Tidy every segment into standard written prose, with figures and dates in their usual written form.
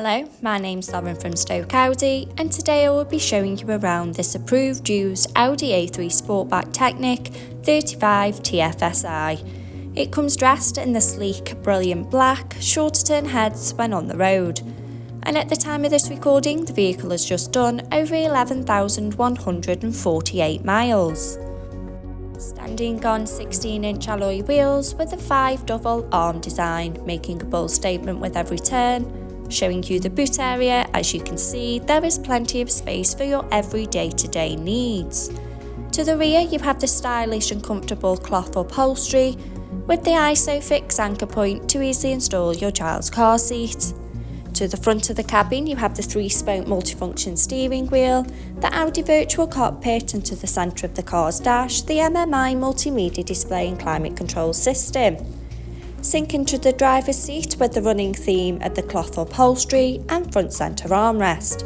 Hello, my name's Lauren from Stoke Audi, and today I will be showing you around this approved used Audi A3 Sportback Technik 35 TFSI. It comes dressed in the sleek, brilliant black, sure to turn heads when on the road. And at the time of this recording, the vehicle has just done over 11,148 miles. Standing on 16-inch alloy wheels with a 5 double arm design, making a bold statement with every turn. Showing you the boot area, as you can see, there is plenty of space for your every day-to-day needs. To the rear, you have the stylish and comfortable cloth upholstery with the ISOFIX anchor point to easily install your child's car seat. To the front of the cabin, you have the 3-spoke multifunction steering wheel, the Audi virtual cockpit, and to the centre of the car's dash, the MMI multimedia display and climate control system. Sink into the driver's seat with the running theme of the cloth upholstery and front centre armrest.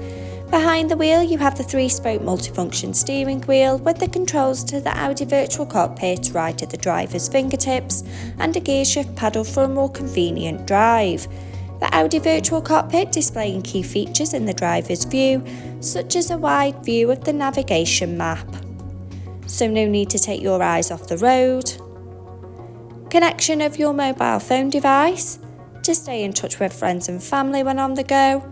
Behind the wheel, you have the 3-spoke multifunction steering wheel with the controls to the Audi virtual cockpit right at the driver's fingertips and a gear shift pedal for a more convenient drive. The Audi virtual cockpit displaying key features in the driver's view, such as a wide view of the navigation map. So no need to take your eyes off the road. Connection of your mobile phone device to stay in touch with friends and family when on the go,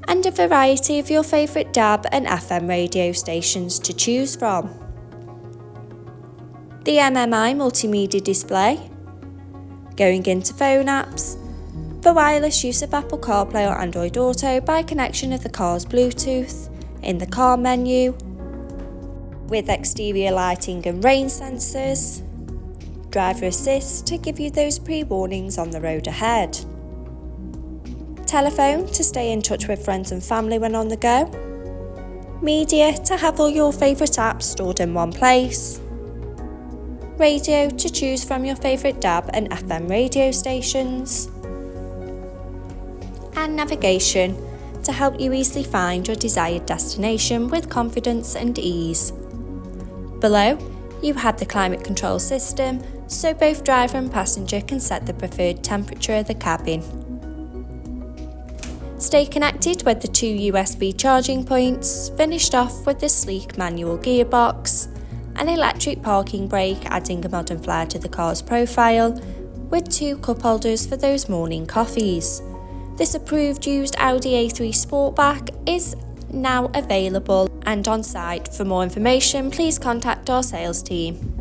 and a variety of your favourite DAB and FM radio stations to choose from. The MMI multimedia display, going into phone apps, for wireless use of Apple CarPlay or Android Auto by connection of the car's Bluetooth, in the car menu, with exterior lighting and rain sensors, driver assist to give you those pre-warnings on the road ahead. Telephone to stay in touch with friends and family when on the go. Media to have all your favourite apps stored in one place. Radio to choose from your favourite DAB and FM radio stations. And navigation to help you easily find your desired destination with confidence and ease. Below, you have the climate control system, so both driver and passenger can set the preferred temperature of the cabin. Stay connected with the 2 USB charging points, finished off with the sleek manual gearbox, an electric parking brake adding a modern flair to the car's profile, with 2 cup holders for those morning coffees. This approved used Audi A3 Sportback is now available and on site. For more information, please contact our sales team.